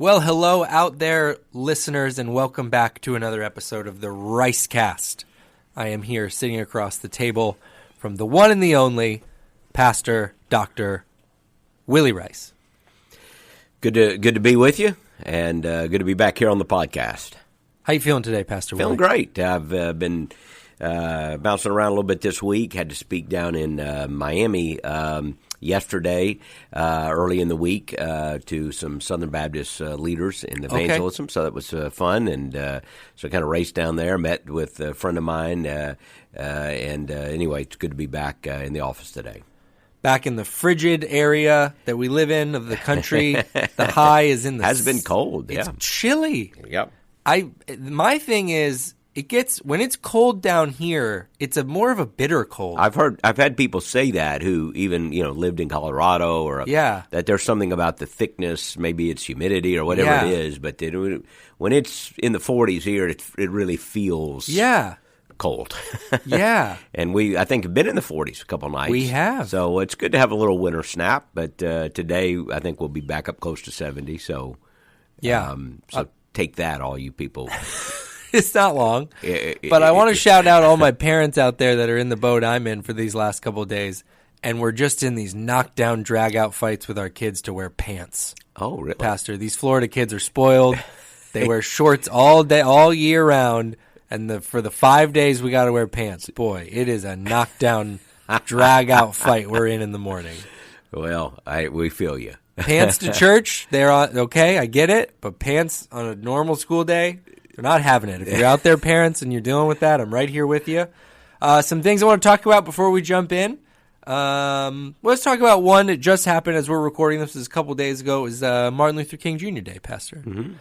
Well, hello out there, listeners, and welcome back to another episode of the Ricecast. I am here sitting across the table from the one and the only Pastor Dr. Willy Rice. Good to be with you, and good to be back here on the podcast. How you feeling today, Pastor Willy? Feeling great. I've been bouncing around a little bit this week. Had to speak down in Miami yesterday, early in the week, to some Southern Baptist leaders in evangelism. Okay. So that was fun, and so I kind of raced down there, met with a friend of mine, and anyway, it's good to be back in the office today. Back in the frigid area that we live in of the country. The high is in the... Has been cold, It's chilly. Yep. My thing is, when it's cold down here, it's more of a bitter cold. I've had people say that who even lived in Colorado or that there's something about the thickness, maybe it's humidity or whatever it is, but when it's in the 40s here, it really feels cold. Yeah. And I think have been in the 40s a couple nights. We have. So it's good to have a little winter snap, but today I think we'll be back up close to 70. So take that, all you people. It's not long, but I want to shout out all my parents out there that are in the boat I'm in for these last couple of days, and we're just in these knockdown, drag-out fights with our kids to wear pants. Oh, really? Pastor, these Florida kids are spoiled. They wear shorts all day, all year round, and for the 5 days we got to wear pants. Boy, it is a knockdown, drag-out fight we're in the morning. Well, we feel you. Pants to church, they're okay, I get it, but pants on a normal school day, they're not having it. If you're out there, parents, and you're dealing with that, I'm right here with you. Some things I want to talk about before we jump in. Let's talk about one that just happened as we're recording this. A couple days ago. It was Martin Luther King Jr. Day, Pastor. Mm-hmm.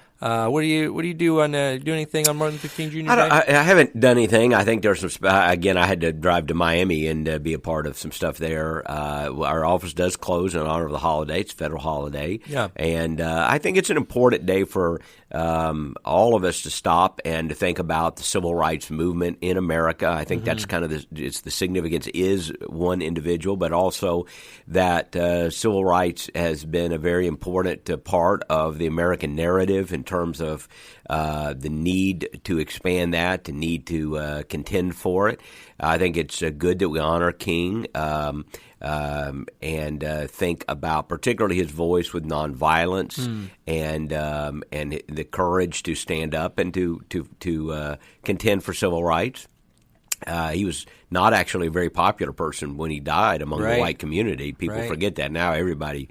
What do you do on do anything on Martin Luther King Jr. Day? I haven't done anything. I think there's some. Again, I had to drive to Miami and be a part of some stuff there. Our office does close in honor of the holiday. It's a federal holiday. Yeah, and I think it's an important day for all of us to stop and to think about the civil rights movement in America. I think that's kind of the significance is one individual, but also that civil rights has been a very important part of the American narrative in terms of the need to expand that, the need to contend for it. I think it's good that we honor King and think about particularly his voice with nonviolence and the courage to stand up and to contend for civil rights. He was not actually a very popular person when he died among the white community. People forget that now. Everybody,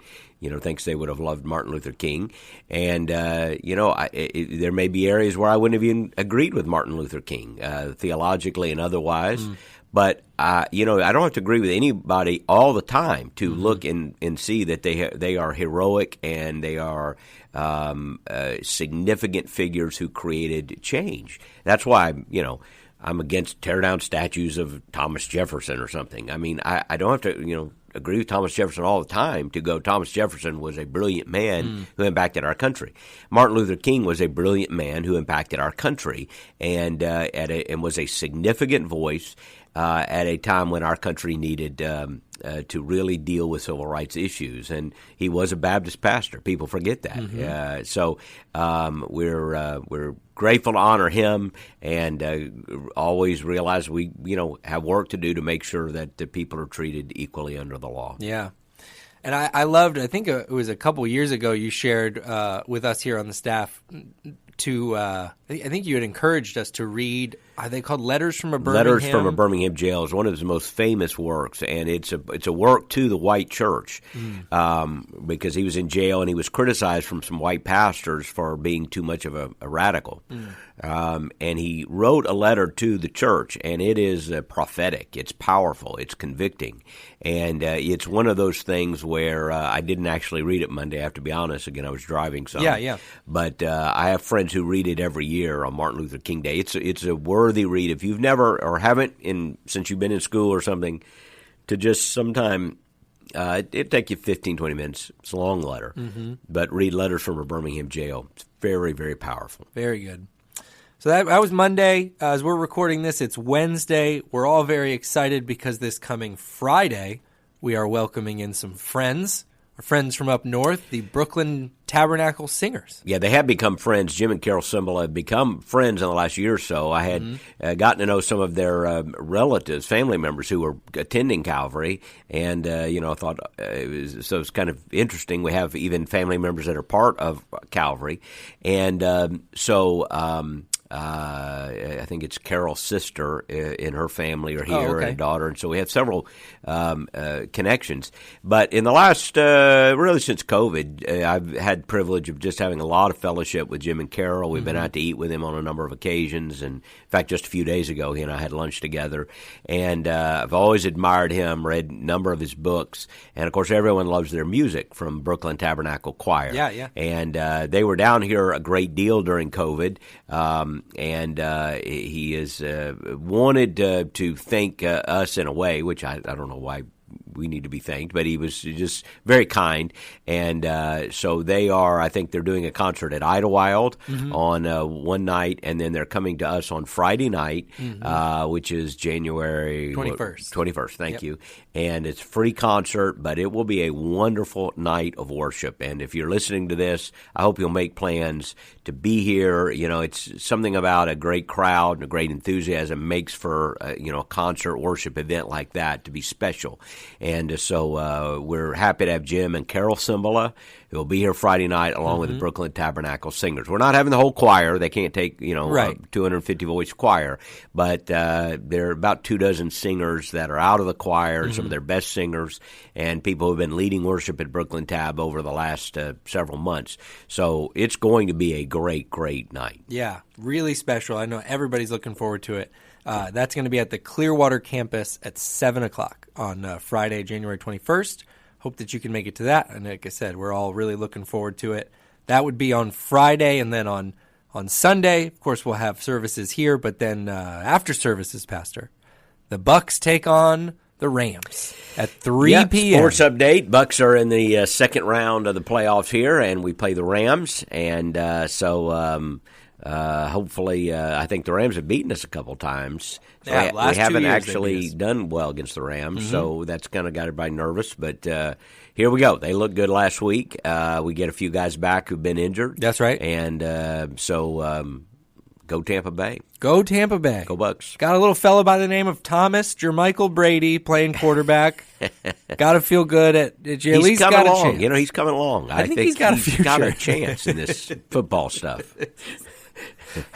thinks they would have loved Martin Luther King. And, there may be areas where I wouldn't have even agreed with Martin Luther King, theologically and otherwise. But, I don't have to agree with anybody all the time to look and see that they are heroic and they are significant figures who created change. That's why, I'm against tear down statues of Thomas Jefferson or something. I mean, I don't have to, agree with Thomas Jefferson all the time to go, Thomas Jefferson was a brilliant man who impacted our country. Martin Luther King was a brilliant man who impacted our country and was a significant voice at a time when our country needed to really deal with civil rights issues. And he was a Baptist pastor. People forget that. So we're grateful to honor him and always realize we have work to do to make sure that the people are treated equally under the law. Yeah. And I loved, I think it was a couple years ago you shared with us here on the staff I think you had encouraged us to read, are they called Letters from a Birmingham? Letters from a Birmingham Jail is one of his most famous works, and it's a work to the white church because he was in jail and he was criticized from some white pastors for being too much of a radical. And he wrote a letter to the church, and it is prophetic. It's powerful. It's convicting. And it's one of those things where I didn't actually read it Monday, I have to be honest. Again, I was driving some. Yeah. But I have friends who read it every year on Martin Luther King Day. It's a worthy read. If you've never or haven't since you've been in school or something, to just sometime it'd take you 15, 20 minutes. It's a long letter. But read Letters from a Birmingham Jail. It's very, very powerful. Very good. So that was Monday. As we're recording this, it's Wednesday. We're all very excited because this coming Friday, we are welcoming in some friends. Our friends from up north, the Brooklyn Tabernacle Singers. Yeah, they have become friends. Jim and Carol Cymbala have become friends in the last year or so. I had gotten to know some of their relatives, family members who were attending Calvary, and I thought it's kind of interesting. We have even family members that are part of Calvary, and I think it's Carol's sister in her family are here, and a daughter, and so we have several connections. But in the last, really since COVID, I've had privilege of just having a lot of fellowship with Jim and Carol. We've been out to eat with him on a number of occasions, and in fact, just a few days ago, he and I had lunch together. And I've always admired him, read a number of his books, and of course, everyone loves their music from Brooklyn Tabernacle Choir. Yeah. And they were down here a great deal during COVID. And he has wanted to thank us in a way, which I don't know why we need to be thanked, but he was just very kind. And so I think they're doing a concert at Idlewild on one night, and then they're coming to us on Friday night, which is January 21st. 21st, thank you. And it's a free concert, but it will be a wonderful night of worship. And if you're listening to this, I hope you'll make plans to be here. It's something about a great crowd and a great enthusiasm makes for a concert worship event like that to be special. And so we're happy to have Jim and Carol Cymbala, who will be here Friday night along with the Brooklyn Tabernacle Singers. We're not having the whole choir. They can't take, a 250-voice choir. But there are about 24 singers that are out of the choir, some of their best singers, and people who have been leading worship at Brooklyn Tab over the last several months. So it's going to be a great, great night. Yeah, really special. I know everybody's looking forward to it. That's going to be at the Clearwater campus at 7 o'clock on Friday, January 21st. Hope that you can make it to that. And like I said, we're all really looking forward to it. That would be on Friday, and then on Sunday, of course, we'll have services here. But then after services, Pastor, the Bucks take on the Rams at 3 p.m. Sports update. Bucks are in the second round of the playoffs here, and we play the Rams. And hopefully, I think the Rams have beaten us a couple times. So yeah, we haven't actually done well against the Rams, so that's kind of got everybody nervous. But here we go. They looked good last week. We get a few guys back who've been injured. That's right. And so go Tampa Bay. Go Tampa Bay. Go Bucks. Got a little fellow by the name of Thomas Jermichael Brady playing quarterback. Got to feel good at least got along. A chance. He's coming along. I think he's got a future. Got a chance in this football stuff.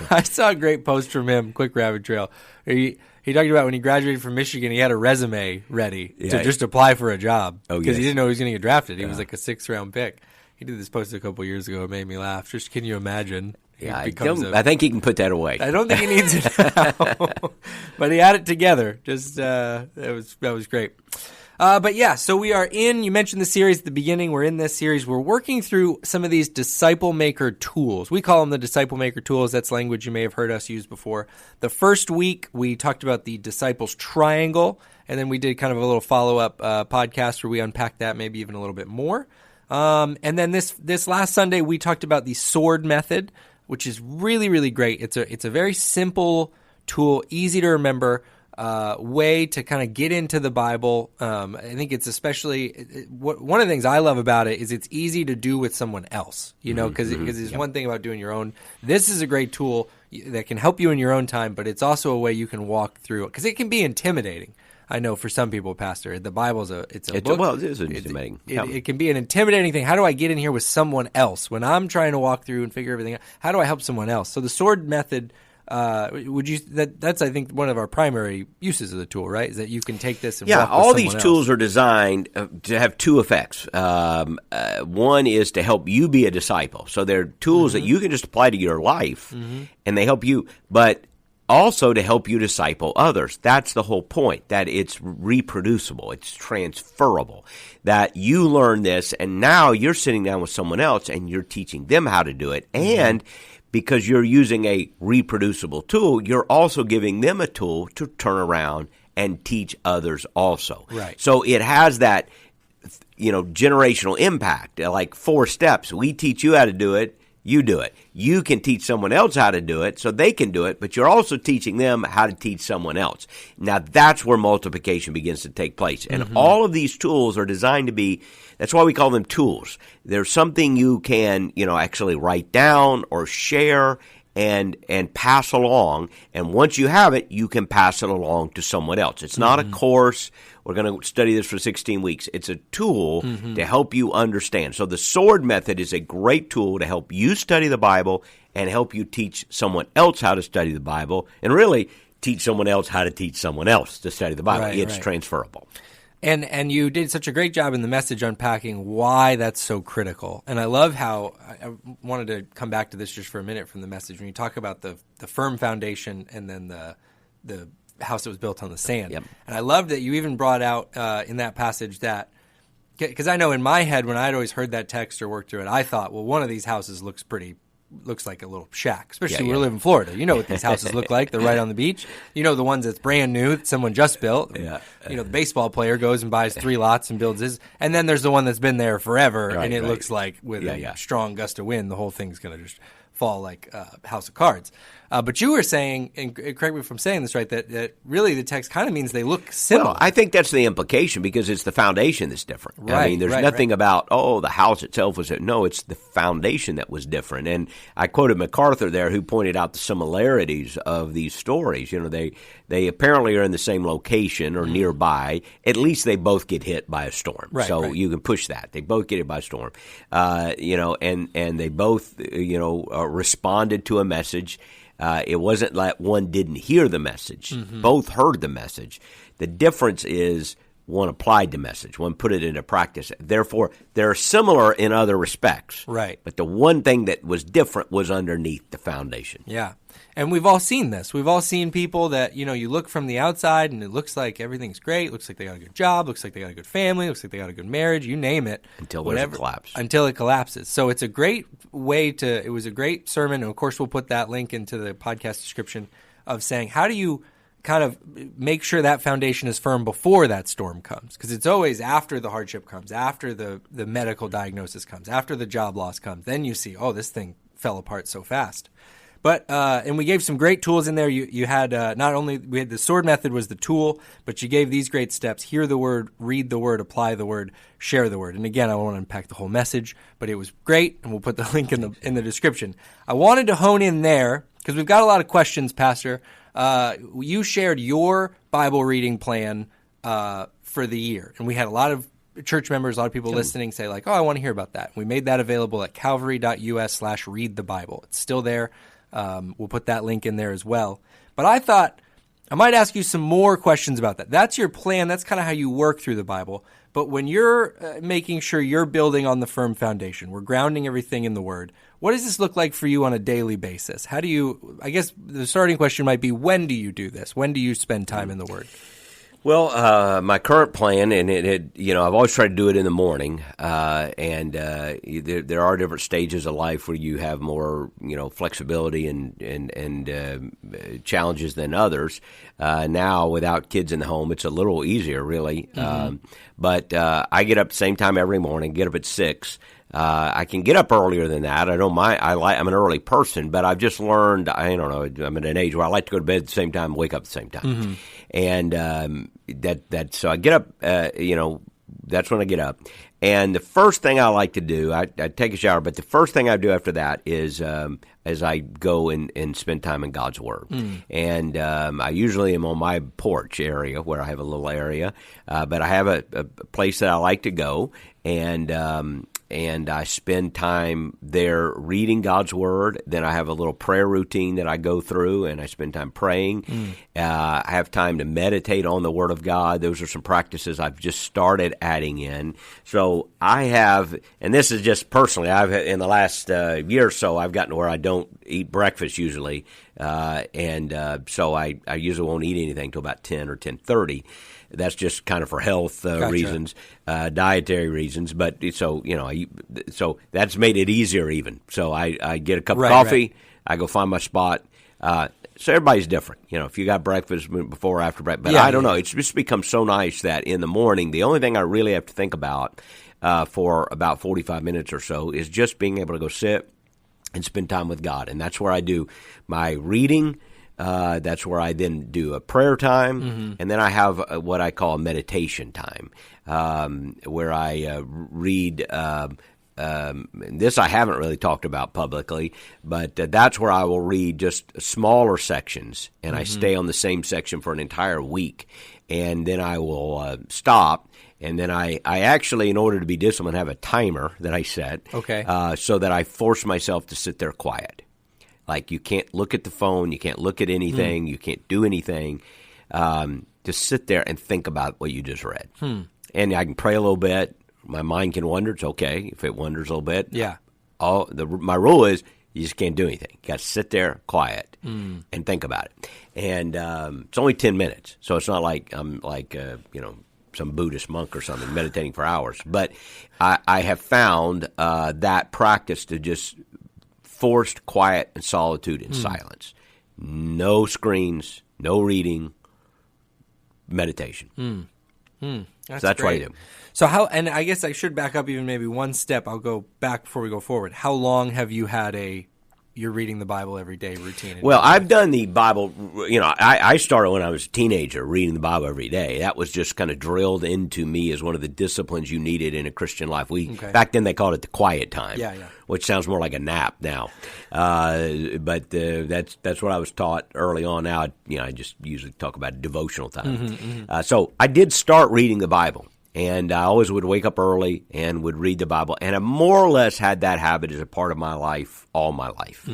I saw a great post from him, quick rabbit trail. He talked about when he graduated from Michigan, he had a resume ready to just apply for a job because he didn't know he was going to get drafted. He was like a 6th-round pick. He did this post a couple years ago. It made me laugh. Just can you imagine? Yeah, I think he can put that away. I don't think he needs it now. But he had it together. Just that was great. But yeah, so we are in, you mentioned the series at the beginning, we're in this series, we're working through some of these disciple maker tools. We call them the disciple maker tools. That's language you may have heard us use before. The first week, we talked about the disciples triangle, and then we did kind of a little follow-up podcast where we unpacked that maybe even a little bit more. And then this last Sunday, we talked about the sword method, which is really, really great. It's a very simple tool, easy to remember, way to kind of get into the Bible. I think it's especially one of the things I love about it is it's easy to do with someone else, because there's one thing about doing your own. This is a great tool that can help you in your own time, but it's also a way you can walk through it because it can be intimidating. I know for some people, Pastor, the Bible's a book. Well, it is intimidating. It can be an intimidating thing. How do I get in here with someone else when I'm trying to walk through and figure everything out? How do I help someone else? So the sword method. That's I think one of our primary uses of the tool, right? Is that you can take this and walk with all these someone else. Tools are designed to have two effects. One is to help you be a disciple. So they're tools that you can just apply to your life, and they help you, but also to help you disciple others. That's the whole point, that it's reproducible, it's transferable, that you learn this, and now you're sitting down with someone else, and you're teaching them how to do it, and because you're using a reproducible tool, you're also giving them a tool to turn around and teach others also. Right. So it has that, generational impact, like 4 steps. We teach you how to do it. You do it. You can teach someone else how to do it so they can do it, but you're also teaching them how to teach someone else. Now, that's where multiplication begins to take place. And all of these tools are designed to be, that's why we call them tools. There's something you can, actually write down or share and pass along. And once you have it, you can pass it along to someone else. It's not a course. We're going to study this for 16 weeks. It's a tool to help you understand. So the sword method is a great tool to help you study the Bible and help you teach someone else how to study the Bible, and really teach someone else how to teach someone else to study the Bible. It's transferable. And you did such a great job in the message unpacking why that's so critical. And I love how I wanted to come back to this just for a minute from the message when you talk about the firm foundation and then the house that was built on the sand. Yep. And I love that you even brought out in that passage that, because I know in my head when I'd always heard that text or worked through it, I thought, well, one of these houses looks like a little shack, especially we live in Florida. You know what these houses look like. They're right on the beach. You know the ones that's brand new that someone just built. The baseball player goes and buys 3 lots and builds his. And then there's the one that's been there forever, and it looks like with a strong gust of wind, the whole thing's going to just fall like a house of cards. But you were saying, and correct me if I'm saying this right, that really the text kind of means they look similar. Well, I think that's the implication because it's the foundation that's different. Right, I mean, there's nothing about, the house itself was – no, it's the foundation that was different. And I quoted MacArthur there who pointed out the similarities of these stories. They apparently are in the same location or nearby. At least they both get hit by a storm. You can push that. They both get hit by a storm. And they both, responded to a message. It wasn't like one didn't hear the message. Both heard the message. The difference is one applied the message. One put it into practice. Therefore, they're similar in other respects. Right. But the one thing that was different was underneath the foundation. Yeah. And we've all seen this. We've all seen people that, you look from the outside and it looks like everything's great. Looks like they got a good job. Looks like they got a good family. Looks like they got a good marriage. You name it. Until there's a collapse. Until it collapses. So it's a great it was a great sermon. And of course, we'll put that link into the podcast description of saying, how do you kind of make sure that foundation is firm before that storm comes? Because it's always after the hardship comes, after the medical diagnosis comes, after the job loss comes. Then you see, this thing fell apart so fast. But and we gave some great tools in there. You had not only we had the sword method was the tool, but you gave these great steps: hear the word, read the word, apply the word, share the word. And again, I won't unpack the whole message, but it was great, and we'll put the link in the description. I wanted to hone in there because we've got a lot of questions, Pastor. You shared your Bible reading plan for the year, and we had a lot of church members, a lot of people listening say like, I want to hear about that. We made that available at calvary.us/read the Bible. It's still there. We'll put that link in there as well. But I thought I might ask you some more questions about that. That's your plan. That's kind of how you work through the Bible. But when you're making sure you're building on the firm foundation, we're grounding everything in the Word, what does this look like for you on a daily basis? How do you, I guess the starting question might be, when do you do this? When do you spend time in the Word? Well, my current plan, and I've always tried to do it in the morning, and there are different stages of life where you have more, flexibility and challenges than others. Now, without kids in the home, it's a little easier, really. But I get up the same time every morning, get up at 6. I can get up earlier than that. I don't mind. I'm an early person, but I've just learned, I don't know, I'm at an age where I like to go to bed at the same time and wake up at the same time. And so I get up, that's when I get up. And the first thing I like to do, I take a shower, but the first thing I do after that is I go and spend time in God's Word. And I usually am on my porch area where I have a little area, but I have a place that I like to go, and I spend time there reading God's Word. Then I have a little prayer routine that I go through, and I spend time praying. I have time to meditate on the Word of God. Those are some practices I've just started adding in. So I have, and this is just personally, in the last year or so, I've gotten to where I don't eat breakfast usually, so I usually won't eat anything until about 10 or 10:30. That's just kind of for health reasons, dietary reasons. But so that's made it easier even. So I get a cup of coffee. I go find my spot. So everybody's different. If you got breakfast before or after breakfast. But I don't know. It's just become so nice that in the morning, the only thing I really have to think about for about 45 minutes or so is just being able to go sit and spend time with God. And that's where I do my reading. That's where I then do a prayer time, and then I have what I call a meditation time, where I read. This I haven't really talked about publicly, but that's where I will read just smaller sections, and I stay on the same section for an entire week, and then I will stop. And then I actually, in order to be disciplined, have a timer that I set, so that I force myself to sit there quiet. Like, you can't look at the phone, you can't look at anything, you can't do anything. Just sit there and think about what you just read. And I can pray a little bit. My mind can wander. It's okay if it wanders a little bit. Yeah. My rule is you just can't do anything. You got to sit there quiet and think about it. And it's only 10 minutes, so it's not like I'm like some Buddhist monk or something meditating for hours. But I have found that practice to just forced quiet and solitude and silence. No screens, no reading, meditation. That's what I do. So how, and I guess I should back up even maybe one step. I'll go back before we go forward. How long have you had you're reading the Bible every day routine? Well, I've done the Bible, I started when I was a teenager reading the Bible every day. That was just kind of drilled into me as one of the disciplines you needed in a Christian life. Back then they called it the quiet time, which sounds more like a nap now. But that's what I was taught early on. Now, I just usually talk about devotional time. So I did start reading the Bible. And I always would wake up early and would read the Bible. And I more or less had that habit as a part of my life all my life.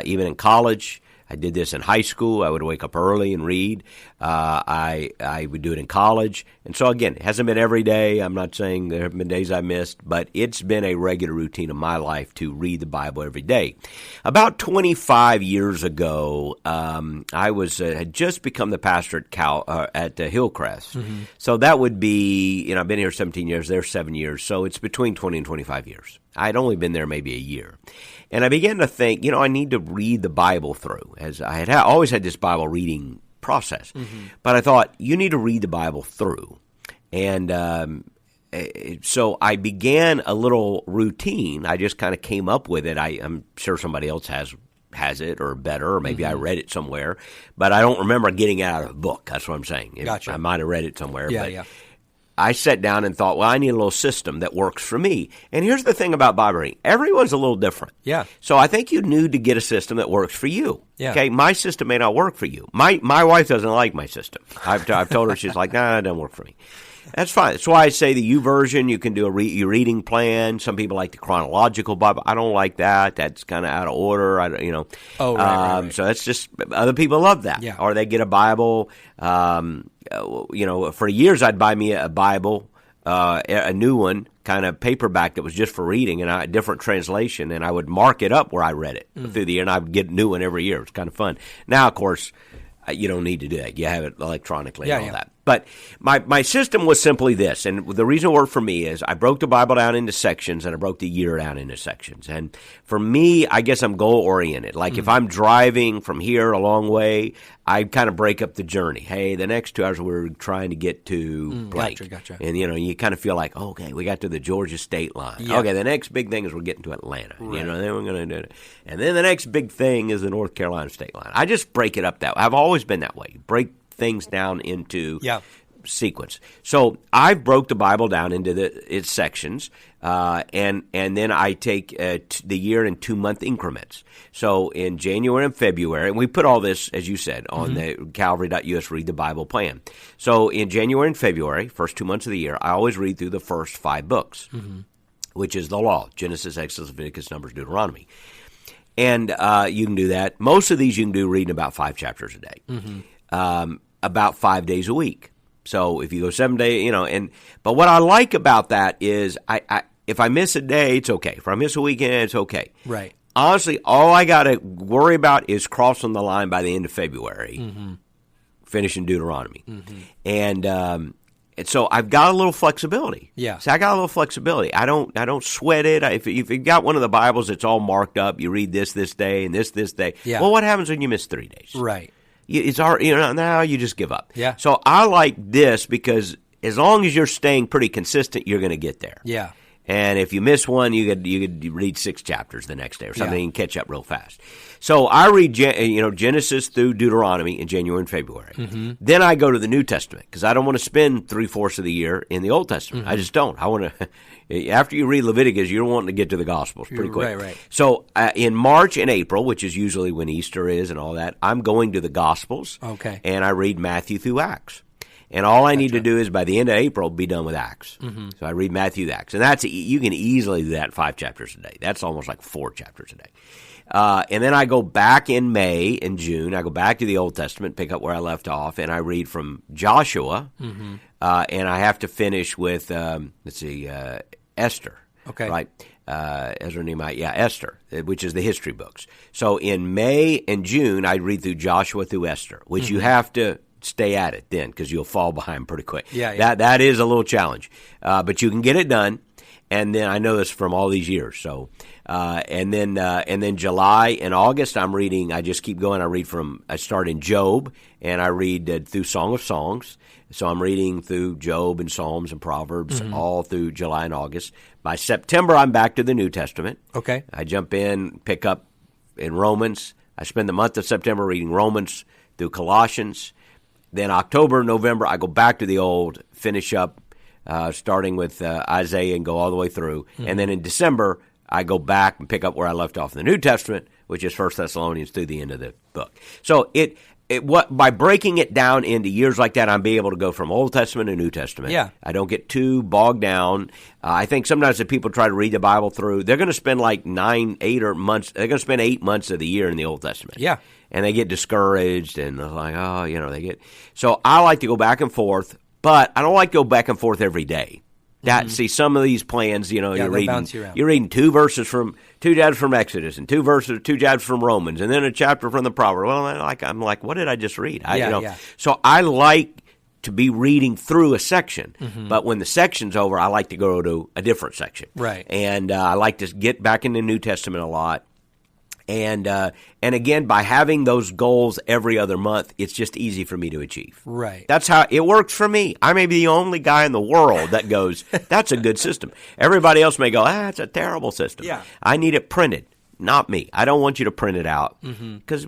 Even in college, I did this in high school. I would wake up early and read. I would do it in college. And so, again, it hasn't been every day. I'm not saying there have been days I missed, but it's been a regular routine of my life to read the Bible every day. About 25 years ago, I had just become the pastor at Hillcrest. So that would be, I've been here 17 years, there 7 years. So it's between 20 and 25 years. I'd only been there maybe a year. And I began to think, I need to read the Bible through, as I had always had this Bible reading process. But I thought, you need to read the Bible through. And so I began a little routine. I just kind of came up with it. I'm sure somebody else has it or better, or maybe I read it somewhere. But I don't remember getting it out of a book. That's what I'm saying. Gotcha. I might have read it somewhere. Yeah. I sat down and thought, well, I need a little system that works for me. And here's the thing about Bible reading. Everyone's a little different. Yeah. So I think you need to get a system that works for you. Yeah. Okay, my system may not work for you. My wife doesn't like my system. I've told her, she's like, nah, it doesn't work for me. That's fine. That's why I say the YouVersion, you can do your reading plan. Some people like the chronological Bible. I don't like that. That's kind of out of order. Oh, right. So that's just, other people love that. Yeah. Or they get a Bible. For years I'd buy me a Bible, a new one, kind of paperback that was just for reading, and a different translation, and I would mark it up where I read it through the year, and I would get a new one every year. It's kind of fun. Now, of course, you don't need to do that. You have it electronically and all that. But my system was simply this, and the reason it worked for me is I broke the Bible down into sections, and I broke the year down into sections. And for me, I guess I'm goal-oriented. Like if I'm driving from here a long way, I kind of break up the journey. Hey, the next 2 hours we're trying to get to blank. Gotcha. And, you kind of feel like, okay, we got to the Georgia state line. Yeah. Okay, the next big thing is we're getting to Atlanta. Right. Then we're going to do it. And then the next big thing is the North Carolina state line. I just break it up that way. I've always been that way. Break things down into sequence. So I broke the Bible down into its sections, and then I take the year in 2-month increments. So in January and February, and we put all this, as you said, on the Calvary.us Read the Bible plan. So in January and February, first 2 months of the year, I always read through the first 5 books, which is the law: Genesis, Exodus, Leviticus, Numbers, Deuteronomy. And you can do that. Most of these you can do reading about 5 chapters a day, about 5 days a week. So if you go 7 days, but what I like about that is if I miss a day, it's okay. If I miss a weekend, it's okay. Right. Honestly, all I got to worry about is crossing the line by the end of February, finishing Deuteronomy. And so I've got a little flexibility. Yeah. So I got a little flexibility. I don't sweat it. If you've got one of the Bibles that's all marked up, you read this day and this day. Yeah. Well, what happens when you miss 3 days? Right. It's already, now you just give up. Yeah. So I like this because as long as you're staying pretty consistent, you're going to get there. Yeah. And if you miss one, you could read 6 chapters the next day or something and catch up real fast. So I read Genesis through Deuteronomy in January and February. Mm-hmm. Then I go to the New Testament because I don't want to spend 3/4 of the year in the Old Testament. Mm-hmm. I just don't. I want to. After you read Leviticus, you're wanting to get to the Gospels pretty quick. Right. So in March and April, which is usually when Easter is and all that, I'm going to the Gospels. Okay. And I read Matthew through Acts. And all I need to do is by the end of April be done with Acts. Mm-hmm. So I read Matthew, Acts, and you can easily do that 5 chapters a day. That's almost like 4 chapters a day. And then I go back in May and June. I go back to the Old Testament, pick up where I left off, and I read from Joshua. Mm-hmm. And I have to finish with Esther. Okay, right. Ezra, Nehemiah, Esther, which is the history books. So in May and June, I read through Joshua through Esther, which you have to stay at it then because you'll fall behind pretty quick. Yeah. That is a little challenge, but you can get it done. And then I know this from all these years. So, and then July and August, I'm reading. I just keep going. I start in Job and I read through Song of Songs. So I'm reading through Job and Psalms and Proverbs all through July and August. By September, I'm back to the New Testament. Okay. I jump in, pick up in Romans. I spend the month of September reading Romans through Colossians. Then October, November, I go back to the Old, finish up, starting with Isaiah and go all the way through. Mm-hmm. And then in December, I go back and pick up where I left off in the New Testament, which is 1 Thessalonians through the end of the book. So by breaking it down into years like that, I'm able to go from Old Testament to New Testament. Yeah. I don't get too bogged down. I think sometimes if people try to read the Bible through, they're going to spend like 8 months. They're going to spend 8 months of the year in the Old Testament. Yeah. And they get discouraged and they're like, So I like to go back and forth, but I don't like to go back and forth every day. See, some of these plans, you're reading 2 chapters from Exodus and 2 chapters from Romans, and then a chapter from the Proverbs. Well, I'm like, what did I just read? So I like to be reading through a section, but when the section's over, I like to go to a different section. Right. And I like to get back in the New Testament a lot. And again, by having those goals every other month, it's just easy for me to achieve. Right. That's how it works for me. I may be the only guy in the world that goes, that's a good system. Everybody else may go, it's a terrible system. Yeah. I need it printed. Not me. I don't want you to print it out because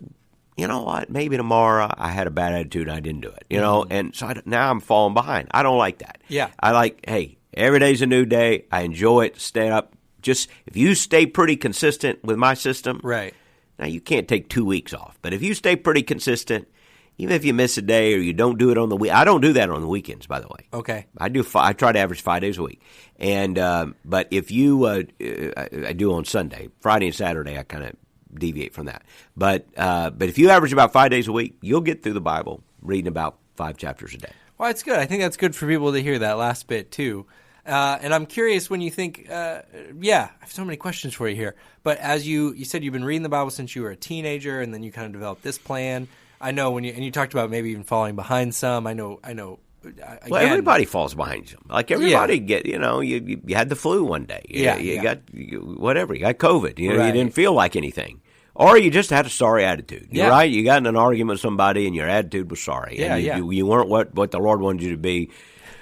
you know what? Maybe tomorrow I had a bad attitude and I didn't do it. And so now I'm falling behind. I don't like that. Yeah. I like, hey, every day's a new day. I enjoy it. Stay up. Just if you stay pretty consistent with my system, right. Now you can't take 2 weeks off, but if you stay pretty consistent, even if you miss a day or you don't do it on the week, I don't do that on the weekends, by the way. Okay, I try to average 5 days a week, and but if you, I do on Sunday, Friday and Saturday, I kind of deviate from that. But if you average about 5 days a week, you'll get through the Bible reading about 5 chapters a day. Well, it's good. I think that's good for people to hear that last bit too. And I'm curious when you think, I have so many questions for you here. But as you said, you've been reading the Bible since you were a teenager, and then you kind of developed this plan. I know you talked about maybe even falling behind some. I know. Again, well, everybody falls behind some. Like everybody you had the flu one day. You got whatever. You got COVID. You didn't feel like anything. Or you just had a sorry attitude. You're right. You got in an argument with somebody, and your attitude was sorry. You weren't what the Lord wanted you to be.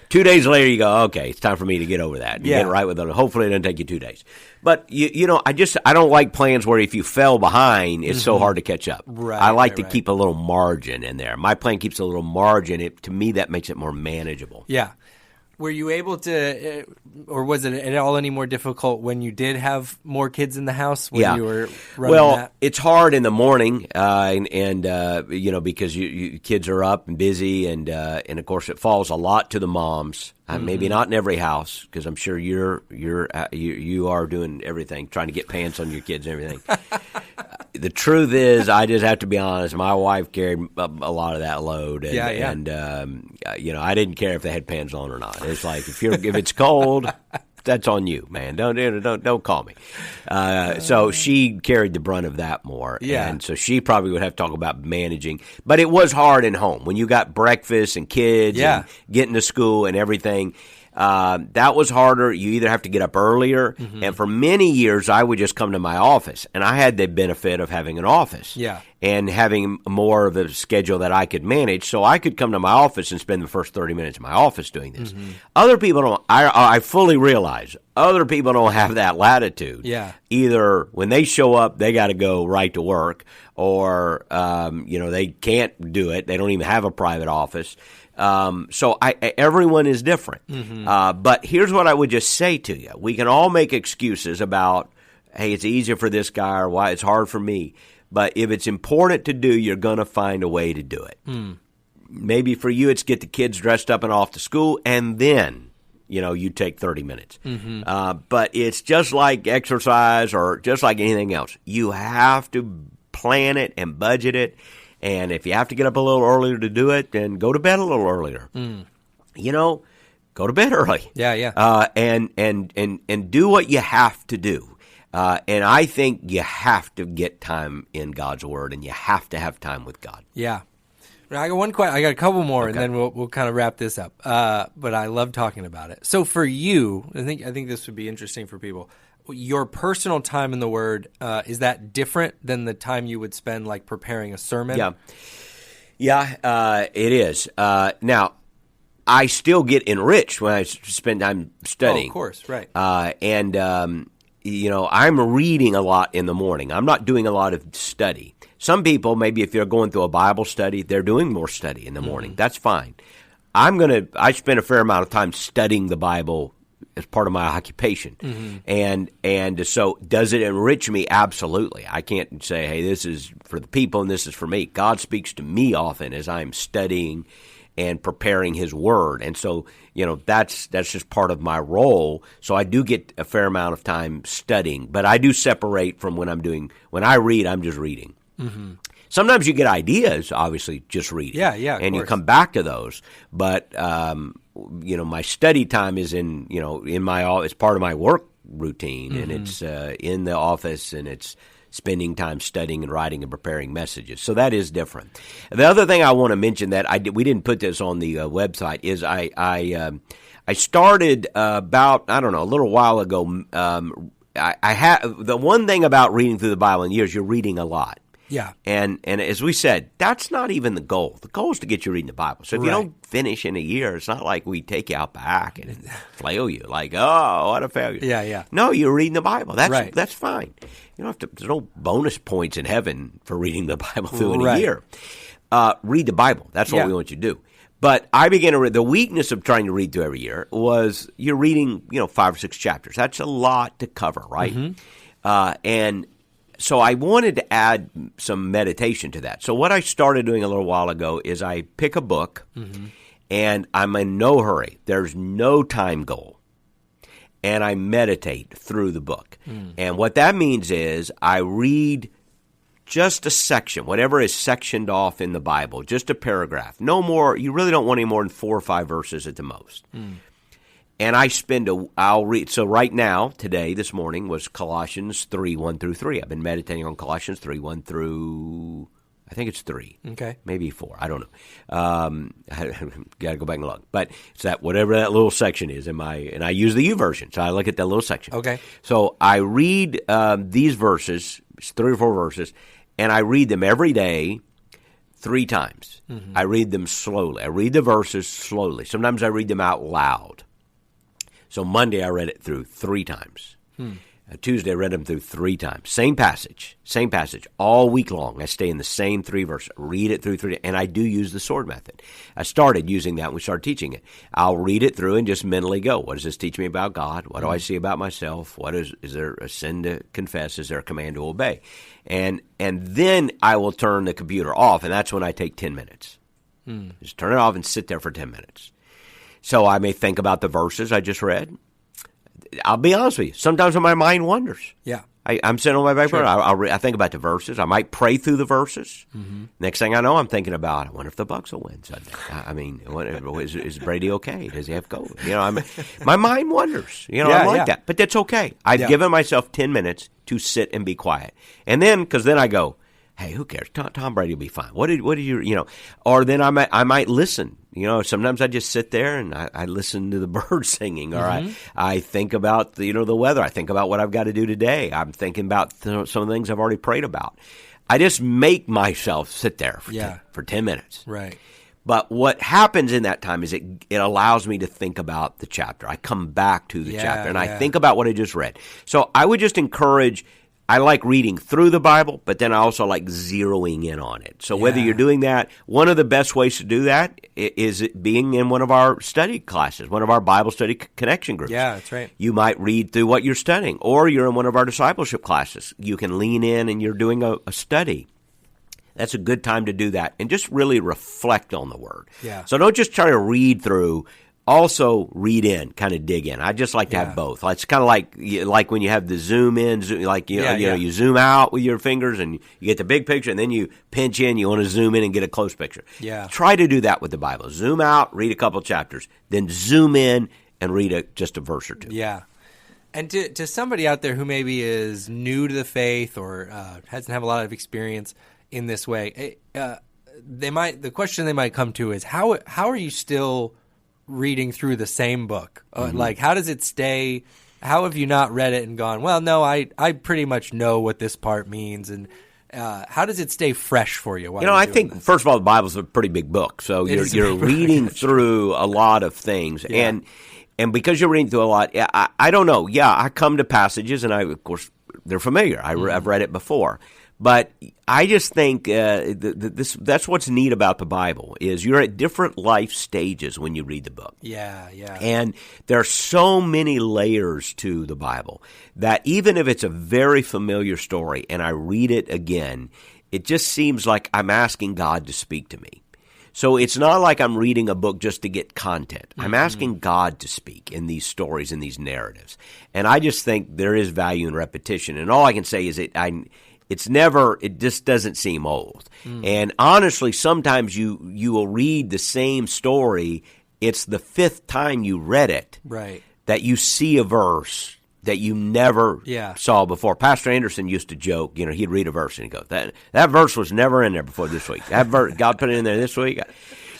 2 days later, you go, okay, it's time for me to get over that. Get right with it. Hopefully, it doesn't take you 2 days. But I don't like plans where if you fell behind, it's so hard to catch up. Right. I like to keep a little margin in there. My plan keeps a little margin. To me, that makes it more manageable. Yeah. Were you able to, or was it at all any more difficult when you did have more kids in the house when you were running that? It's hard in the morning, and because you kids are up and busy, and of course it falls a lot to the moms. Maybe not in every house, because I'm sure you are doing everything, trying to get pants on your kids and everything. The truth is, I just have to be honest. My wife carried a lot of that load, and I didn't care if they had pants on or not. It's like if it's cold, that's on you, man. Don't call me. So she carried the brunt of that more, and so she probably would have to talk about managing. But it was hard in home when you got breakfast and kids and getting to school and everything. That was harder. You either have to get up earlier, and for many years I would just come to my office, and I had the benefit of having an office and having more of a schedule that I could manage, so I could come to my office and spend the first 30 minutes in my office doing this. Other people don't. I fully realize other people don't have that latitude. Either when they show up, they got to go right to work, or they can't do it. They don't even have a private office. So everyone is different. But here's what I would just say to you. We can all make excuses about, hey, it's easier for this guy, or why it's hard for me. But if it's important to do, you're going to find a way to do it. Maybe for you, it's get the kids dressed up and off to school, and then, you take 30 minutes. But it's just like exercise or just like anything else. You have to plan it and budget it. And if you have to get up a little earlier to do it, then go to bed a little earlier. Go to bed early. And do what you have to do. And I think you have to get time in God's Word, and you have to have time with God. Yeah. I got one question. I got a couple more, and then we'll kind of wrap this up. But I love talking about it. So for you, I think this would be interesting for people. Your personal time in the Word, is that different than the time you would spend like preparing a sermon? Yeah, it is. Now, I still get enriched when I spend time studying. Oh, of course, right. I'm reading a lot in the morning. I'm not doing a lot of study. Some people, maybe if you're going through a Bible study, they're doing more study in the morning. That's fine. I spend a fair amount of time studying the Bible as part of my occupation. And so does it enrich me? Absolutely. I can't say, hey, this is for the people and this is for me. God speaks to me often as I'm studying and preparing His Word. And so, that's just part of my role. So I do get a fair amount of time studying, but I do separate from when I read, I'm just reading. Sometimes you get ideas, obviously, just reading. And you come back to those. But, my study time is in it's part of my work routine, and it's in the office, and it's spending time studying and writing and preparing messages. So that is different. The other thing I want to mention that we didn't put this on the website is I started about, a little while ago. I have the one thing about reading through the Bible in years, you're reading a lot. Yeah. And as we said, that's not even the goal. The goal is to get you reading the Bible. So if you don't finish in a year, it's not like we take you out back and flail you like, oh, what a failure. Yeah. No, you're reading the Bible. That's fine. You don't have to. There's no bonus points in heaven for reading the Bible through in a year. Read the Bible. That's what we want you to do. But I began to read. The weakness of trying to read through every year was you're reading, 5 or 6 chapters. That's a lot to cover, right? And so I wanted to add some meditation to that. So what I started doing a little while ago is I pick a book, and I'm in no hurry. There's no time goal. And I meditate through the book. And what that means is I read just a section, whatever is sectioned off in the Bible, just a paragraph. No more. You really don't want any more than 4 or 5 verses at the most. And I'll read. So right now, this morning, was Colossians 3, 1 through 3. I've been meditating on Colossians 3, 1 through, I think it's 3. Okay. Maybe 4. I don't know. I got to go back and look. But it's that whatever that little section is and I use the YouVersion, so I look at that little section. Okay. So I read these verses, 3 or 4 verses, and I read them every day 3 times. I read them slowly. I read the verses slowly. Sometimes I read them out loud. So Monday I read it through 3 times. Tuesday I read them through 3 times. Same passage, all week long. I stay in the same 3 verses, read it through 3, and I do use the sword method. I started using that when we started teaching it. I'll read it through and just mentally go, what does this teach me about God? What do I see about myself? Is there a sin to confess? Is there a command to obey? And then I will turn the computer off, and that's when I take 10 minutes. Just turn it off and sit there for 10 minutes. So I may think about the verses I just read. I'll be honest with you. Sometimes when my mind wanders. Yeah. I'm sitting on my back burner. I think about the verses. I might pray through the verses. Next thing I know, I'm thinking about, I wonder if the Bucs will win Sunday. I mean, is Brady okay? Does he have COVID? My mind wanders. I'm like that. But that's okay. I've given myself 10 minutes to sit and be quiet. And then, because then I go, hey, who cares? Tom Brady will be fine. What did you or then I might listen. Sometimes I just sit there and I listen to the birds singing, or I think about the weather. I think about what I've got to do today. I'm thinking about some of the things I've already prayed about. I just make myself sit there for 10 minutes. Right. But what happens in that time is it allows me to think about the chapter. I come back to the chapter, and I think about what I just read. So I would just encourage – I like reading through the Bible, but then I also like zeroing in on it. So whether you're doing that, one of the best ways to do that is being in one of our study classes, one of our Bible study connection groups. Yeah, that's right. You might read through what you're studying, or you're in one of our discipleship classes. You can lean in and you're doing a study. That's a good time to do that and just really reflect on the Word. Yeah. So don't just try to read through. Also read in, kind of dig in. I just like to have both. It's kind of like when you have the zoom in, you zoom out with your fingers and you get the big picture, and then you pinch in, you want to zoom in and get a close picture. Yeah. Try to do that with the Bible. Zoom out, read a couple chapters, then zoom in and read just a verse or two. Yeah. And to somebody out there who maybe is new to the faith or doesn't have a lot of experience in this way, the question they might come to is how are you still reading through the same book? Like, how does it stay? How have you not read it and gone, well, no, I pretty much know what this part means, and how does it stay fresh for you? I think first of all, the Bible's a pretty big book, so you're reading through a lot of things, and because you're reading through a lot, I don't know. Yeah, I come to passages, and of course they're familiar. I've read it before. But I just think that's what's neat about the Bible is you're at different life stages when you read the book. Yeah. And there are so many layers to the Bible that even if it's a very familiar story and I read it again, it just seems like I'm asking God to speak to me. So it's not like I'm reading a book just to get content. I'm asking God to speak in these stories, in these narratives. And I just think there is value in repetition. And all I can say is it just doesn't seem old. And honestly, sometimes you will read the same story. It's the fifth time you read it that you see a verse that you never saw before. Pastor Anderson used to joke, he'd read a verse and he'd go, that verse was never in there before this week. That verse, God put it in there this week.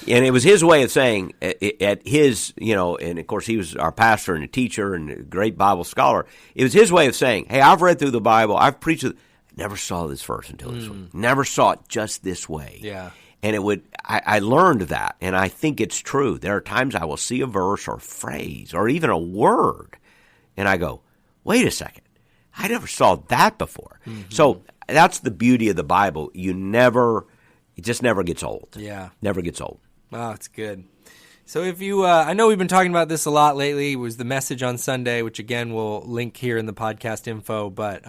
And it was his way of saying at his, and of course he was our pastor and a teacher and a great Bible scholar. It was his way of saying, hey, I've read through the Bible. I've preached it. Never saw this verse until this week. Never saw it just this way. Yeah. And I learned that, and I think it's true. There are times I will see a verse or phrase or even a word, and I go, wait a second. I never saw that before. So that's the beauty of the Bible. It just never gets old. Yeah. Never gets old. Oh, it's good. So if you, I know we've been talking about this a lot lately. It was the message on Sunday, which again we'll link here in the podcast info. But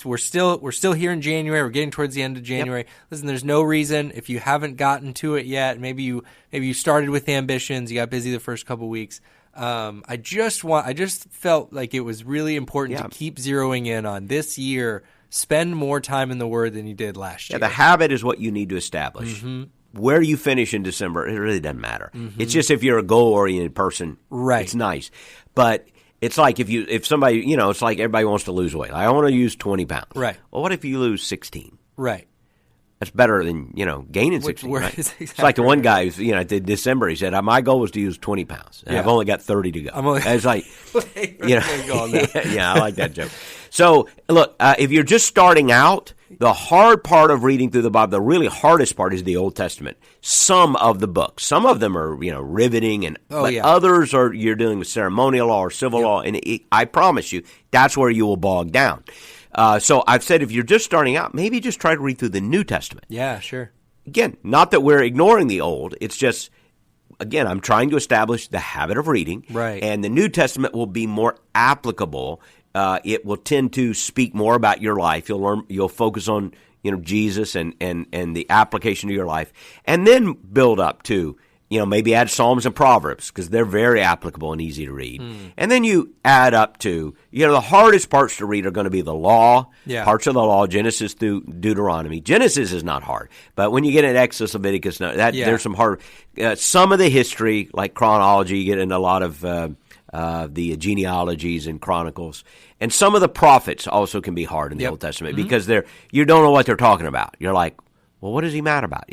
we're still here in January. We're getting towards the end of January. Yep. Listen, there's no reason if you haven't gotten to it yet. Maybe you started with ambitions. You got busy the first couple weeks. I just felt like it was really important to keep zeroing in on this year. Spend more time in the Word than you did last year. The habit is what you need to establish. Where you finish in December, it really doesn't matter. It's just if you're a goal-oriented person, it's nice. But it's like if somebody, it's like everybody wants to lose weight. I want to lose 20 pounds. Right. Well, what if you lose 16? Right. That's better than, gaining 16. Right? Exactly it's like the one guy who's, at December, he said, my goal was to use 20 pounds. And I've only got 30 to go. It's like, I like that joke. So, look, if you're just starting out, the hard part of reading through the Bible, the really hardest part is the Old Testament. Some of the books. Some of them are, riveting, but others are you're dealing with ceremonial law or civil law, and I promise you, that's where you will bog down. So I've said if you're just starting out, maybe just try to read through the New Testament. Yeah, sure. Again, not that we're ignoring the Old. It's just, again, I'm trying to establish the habit of reading. Right. And the New Testament will be more applicable. It will tend to speak more about your life. You'll focus on, Jesus and the application to your life. And then build up to, maybe add Psalms and Proverbs because they're very applicable and easy to read. And then you add up to, the hardest parts to read are going to be the law, parts of the law, Genesis through Deuteronomy. Genesis is not hard, but when you get into Exodus, Leviticus, there's some hard. Some of the history, like chronology, you get into a lot of the genealogies and chronicles. And some of the prophets also can be hard in the Old Testament because you don't know what they're talking about. You're like, well, what is he mad about?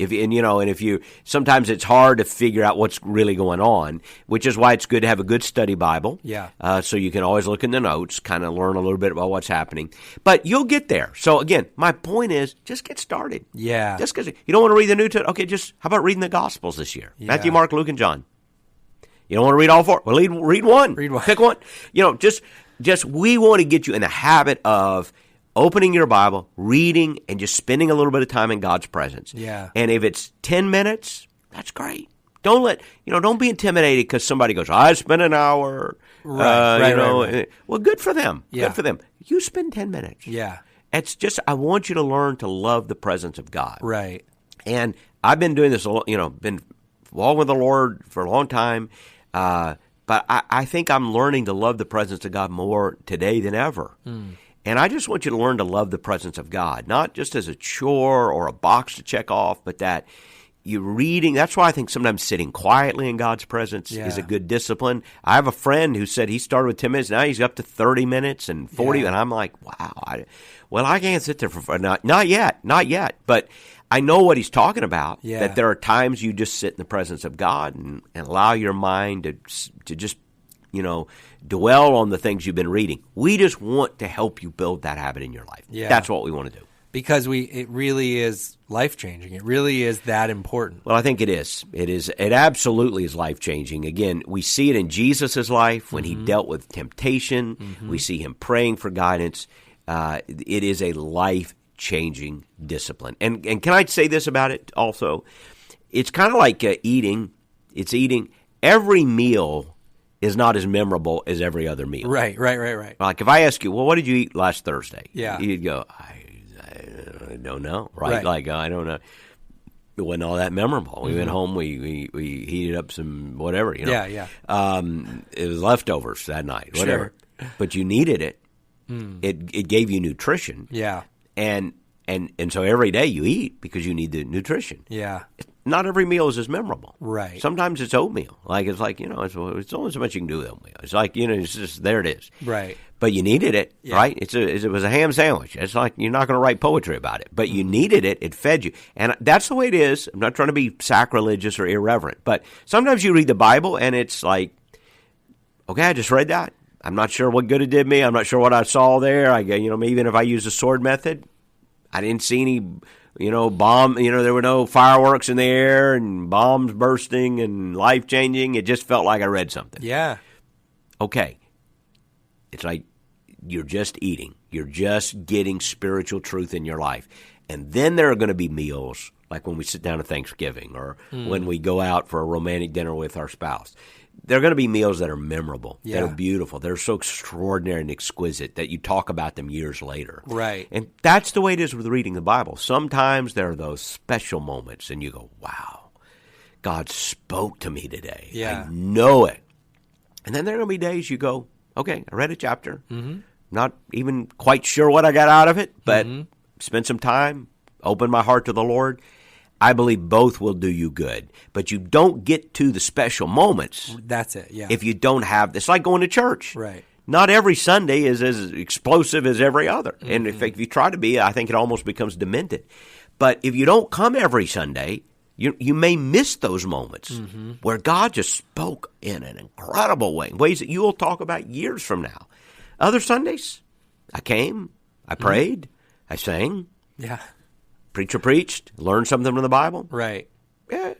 Sometimes it's hard to figure out what's really going on, which is why it's good to have a good study Bible. Yeah. So you can always look in the notes, kind of learn a little bit about what's happening. But you'll get there. So again, my point is just get started. Yeah. Just because you don't want to read the New Testament, okay, how about reading the Gospels this year? Yeah. Matthew, Mark, Luke, and John. You don't want to read all four? Well, read one. Read one. Pick one. Just we want to get you in the habit of opening your Bible, reading, and just spending a little bit of time in God's presence. Yeah. And if it's 10 minutes, that's great. Don't be intimidated because somebody goes, I spent an hour. Right. Well, good for them. Yeah. Good for them. You spend 10 minutes. Yeah. It's just, I want you to learn to love the presence of God. Right. And I've been doing this, been walking with the Lord for a long time. But I think I'm learning to love the presence of God more today than ever. And I just want you to learn to love the presence of God, not just as a chore or a box to check off, but that you're reading. That's why I think sometimes sitting quietly in God's presence is a good discipline. I have a friend who said he started with 10 minutes. Now he's up to 30 minutes and 40. Yeah. And I'm like, wow. I can't sit there for not yet. But I know what he's talking about, that there are times you just sit in the presence of God and allow your mind to just, dwell on the things you've been reading. We just want to help you build that habit in your life. Yeah. That's what we want to do. Because it really is life-changing. It really is that important. Well, I think it is. It absolutely is life-changing. Again, we see it in Jesus' life when he dealt with temptation. We see him praying for guidance. It is a life-changing discipline. And can I say this about it also? It's kind of like eating. It's eating. Every meal is not as memorable as every other meal. Right. Like if I ask you, well, what did you eat last Thursday? Yeah. You'd go, I don't know, right? Like, I don't know. It wasn't all that memorable. We went home, we heated up some whatever, Yeah. It was leftovers that night, whatever. Sure. But you needed it. It gave you nutrition. Yeah. And so every day you eat because you need the nutrition. Yeah. Not every meal is as memorable. Right. Sometimes it's oatmeal. It's only so much you can do with oatmeal. It's like, it's just, there it is. Right. But you needed it, right? It was a ham sandwich. It's like you're not going to write poetry about it. But you needed it. It fed you. And that's the way it is. I'm not trying to be sacrilegious or irreverent. But sometimes you read the Bible and it's like, okay, I just read that. I'm not sure what good it did me. I'm not sure what I saw there. Even if I used the sword method, I didn't see any, bomb. There were no fireworks in the air and bombs bursting and life changing. It just felt like I read something. Yeah. Okay. It's like you're just eating. You're just getting spiritual truth in your life. And then there are going to be meals like when we sit down at Thanksgiving or when we go out for a romantic dinner with our spouse. There are going to be meals that are memorable, that are beautiful, that are so extraordinary and exquisite that you talk about them years later. Right. And that's the way it is with reading the Bible. Sometimes there are those special moments and you go, wow, God spoke to me today. Yeah. I know it. And then there are going to be days you go, okay, I read a chapter. Not even quite sure what I got out of it, but spent some time, opened my heart to the Lord. I believe both will do you good. But you don't get to the special moments. That's it, yeah. If you don't have, it's like going to church. Right. Not every Sunday is as explosive as every other. And if you try to be, I think it almost becomes demented. But if you don't come every Sunday, you may miss those moments where God just spoke in an incredible way, ways that you will talk about years from now. Other Sundays, I came, I prayed, I sang. Yeah. Preacher preached, learned something from the Bible. Right. Yeah,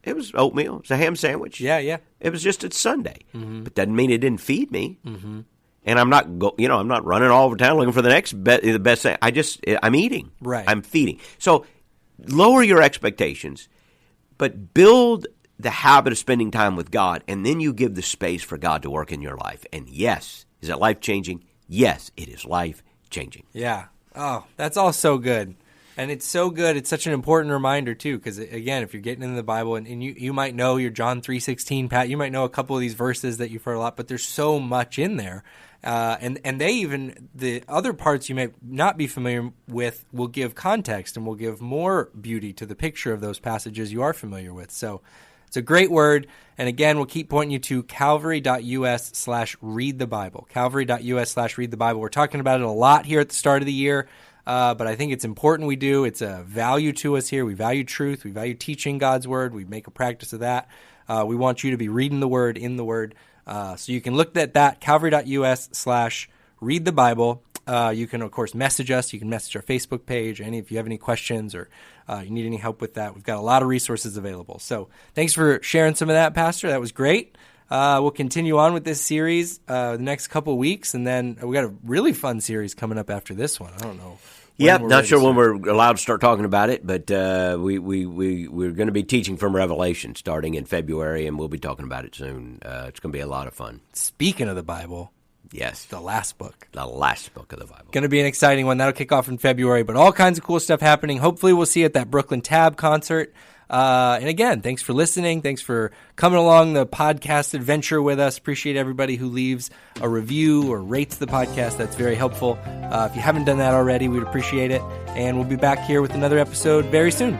it was oatmeal. It was a ham sandwich. Yeah. It was just it's Sunday, but doesn't mean it didn't feed me. And I'm not I'm not running all over town looking for the best thing. I'm eating. Right. I'm feeding. So lower your expectations, but build the habit of spending time with God, and then you give the space for God to work in your life. And yes, is it life changing? Yes, it is life changing. Yeah. Oh, that's all so good. And it's so good. It's such an important reminder, too, because, again, if you're getting into the Bible, and you might know your John 3:16, Pat, you might know a couple of these verses that you've heard a lot, but there's so much in there. And they even, the other parts you may not be familiar with will give context and will give more beauty to the picture of those passages you are familiar with. So It's a great word. And again, we'll keep pointing you to calvary.us/readthebible. Calvary.us/readthebible. We're talking about it a lot here at the start of the year, but I think it's important we do. It's a value to us here. We value truth. We value teaching God's word. We make a practice of that. We want you to be reading the word in the word. So you can look at that, calvary.us/readthebible. You can, of course, message us. You can message our Facebook page. If you have any questions or you need any help with that, we've got a lot of resources available. So thanks for sharing some of that, Pastor. That was great. We'll continue on with this series the next couple of weeks, and then we got a really fun series coming up after this one. I don't know. Not sure when we're allowed to start talking about it, but we're going to be teaching from Revelation starting in February, and we'll be talking about it soon. It's going to be a lot of fun. Speaking of the Bible. Yes. The last book. The last book of the Bible. Going to be an exciting one. That'll kick off in February, but all kinds of cool stuff happening. Hopefully we'll see you at that Brooklyn Tab concert. And again, thanks for listening. Thanks for coming along the podcast adventure with us. Appreciate everybody who leaves a review or rates the podcast. That's very helpful. If you haven't done that already, we'd appreciate it. And we'll be back here with another episode very soon.